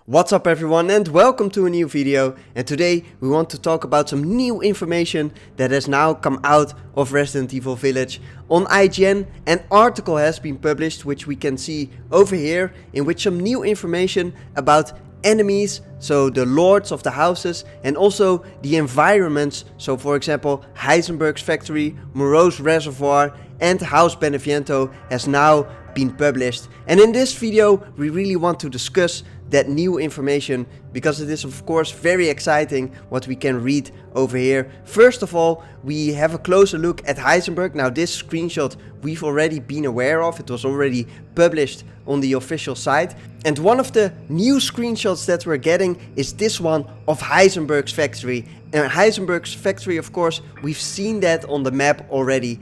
What's up everyone and welcome to a new video, and today we want to talk about some new information that has now come out of Resident Evil Village. On IGN an article has been published which we can see over here, in which some new information about enemies, so the lords of the houses, and also the environments, so for example Heinrichs Factory, Moreau Reservoir and House Beneviento has now been published. And in this video we really want to discuss that new information, because it is of course very exciting what we can read over here. First of all, we have a closer look at Heisenberg. Now this screenshot we've already been aware of, it was already published on the official site. And one of the new screenshots that we're getting is this one of Heisenberg's factory. And Heisenberg's factory, of course, we've seen that on the map already.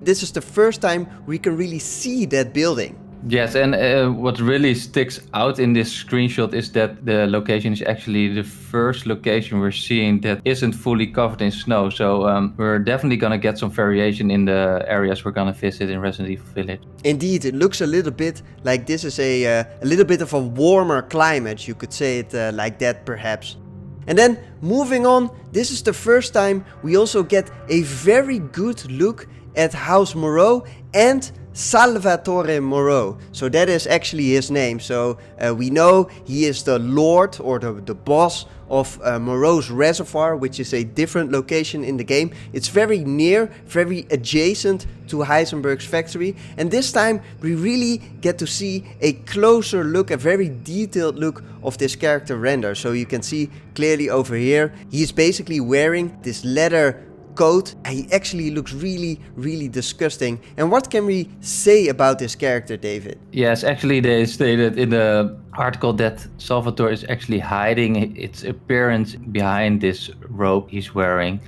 This is the first time we can really see that building. Yes, and what really sticks out in this screenshot is that the location is actually the first location we're seeing that isn't fully covered in snow. So we're definitely gonna get some variation in the areas we're gonna visit in Resident Evil Village. Indeed, it looks a little bit like this is a little bit of a warmer climate, you could say it like that perhaps. And then moving on, this is the first time we also get a very good look at House Moreau and Salvatore Moreau. So that is actually his name. So we know he is the lord or the boss of Moreau's Reservoir, which is a different location in the game. It's very near, very adjacent to Heisenberg's factory. And this time we really get to see a closer look, a very detailed look of this character render. So you can see clearly over here, he's basically wearing this leather coat. He actually looks really disgusting. And what can we say about this character, David? Yes, actually they stated in the article that Salvatore is actually hiding its appearance behind this robe he's wearing.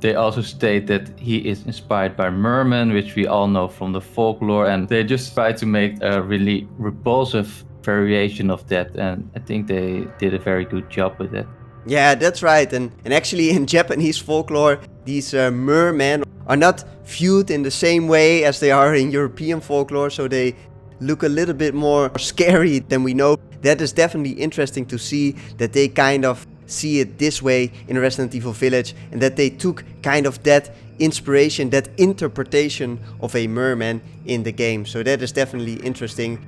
They also state that he is inspired by mermen, which we all know from the folklore, and they just try to make a really repulsive variation of that, and I think they did a very good job with it. Yeah, that's right. And actually in Japanese folklore, these mermen are not viewed in the same way as they are in European folklore, so they look a little bit more scary than we know. That is definitely interesting to see that they kind of see it this way in Resident Evil Village, and that they took kind of that inspiration, that interpretation of a merman in the game. So that is definitely interesting.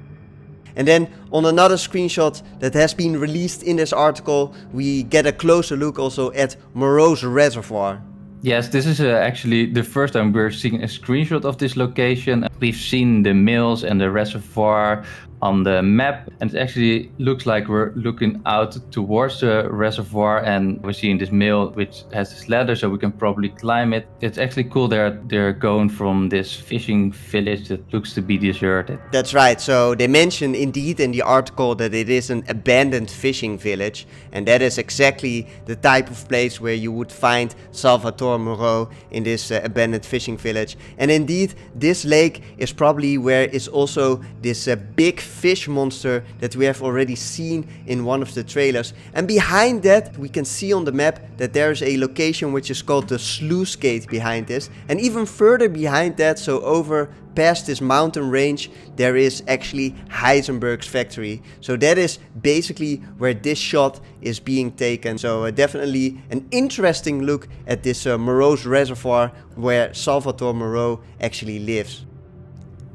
And then on another screenshot that has been released in this article, we get a closer look also at Moreau's Reservoir. Yes, this is actually the first time we're seeing a screenshot of this location. We've seen the mills and the reservoir on the map, and it actually looks like we're looking out towards the reservoir, and we're seeing this mill which has this ladder, so we can probably climb it. It's actually cool that they're going from this fishing village that looks to be deserted. That's right. So they mention indeed in the article that it is an abandoned fishing village, and that is exactly the type of place where you would find Salvatore Moreau, in this abandoned fishing village. And indeed this lake is probably where is also this big fish monster that we have already seen in one of the trailers. And behind that we can see on the map that there is a location which is called the sluice gate behind this. And even further behind that, so over past this mountain range, there is actually Heisenberg's factory. So that is basically where this shot is being taken. So definitely an interesting look at this Moreau's Reservoir, where Salvatore Moreau actually lives.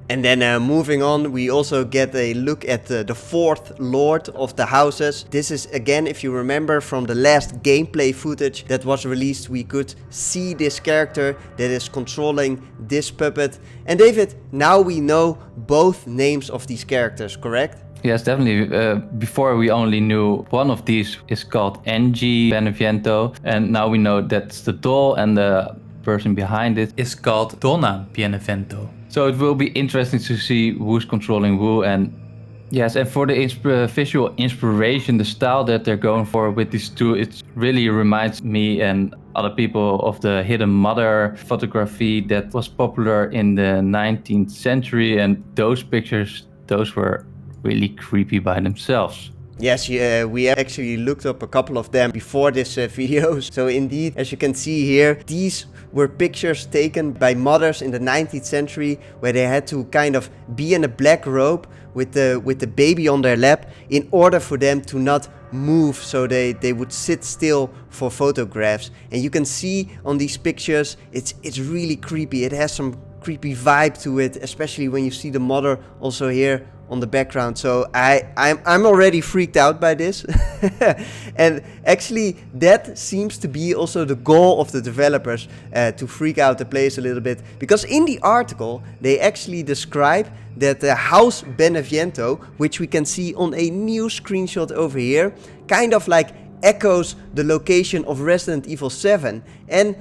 And then moving on, we also get a look at the fourth lord of the houses. This is again, if you remember from the last gameplay footage that was released, we could see this character that is controlling this puppet. And David, now we know both names of these characters, correct? Yes, definitely. Before we only knew one of these is called Nvidia Beneviento, and now we know that's the doll, and the person behind it is called Donna Beneviento. So it will be interesting to see who's controlling who. And yes, and for the visual inspiration, the style that they're going for with these two, it really reminds me and other people of the Hidden Mother photography that was popular in the 19th century. And those pictures, those were really creepy by themselves. Yes, we actually looked up a couple of them before this video. So indeed, as you can see here, these were pictures taken by mothers in the 19th century, where they had to kind of be in a black robe with the baby on their lap in order for them to not move, so they would sit still for photographs. And you can see on these pictures, it's really creepy. It has some creepy vibe to it, especially when you see the mother also here on the background. So I'm already freaked out by this. And actually that seems to be also the goal of the developers, to freak out the place a little bit, because in the article they actually describe that the house Beneviento, which we can see on a new screenshot over here, kind of like echoes the location of Resident Evil 7. And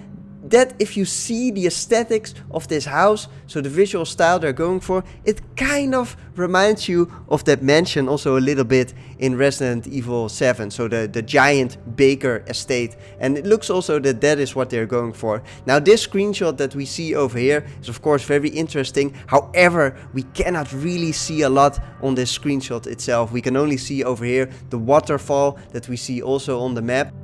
that if you see the aesthetics of this house, so the visual style they're going for, it kind of reminds you of that mansion also a little bit in Resident Evil 7, so the giant Baker estate. And it looks also that that is what they're going for. Now this screenshot that we see over here is of course very interesting. However, we cannot really see a lot on this screenshot itself. We can only see over here the waterfall that we see also on the map.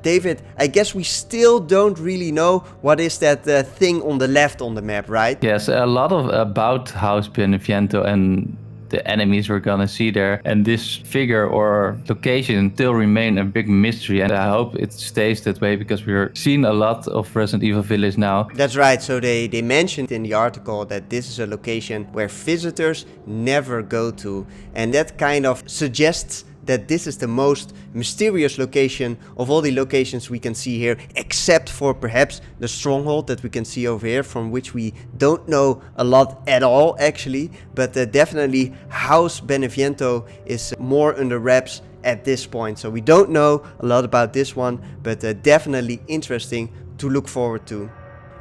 David, I guess we still don't really know what is that thing on the left on the map, right? Yes, a lot of about House Beneviento and the enemies we're gonna see there. And this figure or location still remain a big mystery. And I hope it stays that way, because we're seeing a lot of Resident Evil Village now. That's right. So they mentioned in the article that this is a location where visitors never go to. And that kind of suggests that this is the most mysterious location of all the locations we can see here, except for perhaps the stronghold that we can see over here, from which we don't know a lot at all actually. But definitely House Beneviento is more under wraps at this point, so we don't know a lot about this one, but definitely interesting to look forward to.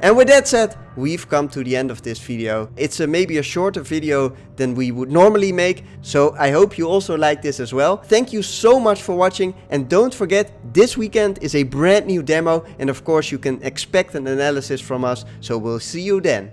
And with that said, we've come to the end of this video. It's maybe a shorter video than we would normally make, so I hope you also like this as well. Thank you so much for watching, and don't forget, this weekend is a brand new demo, and of course you can expect an analysis from us, so we'll see you then.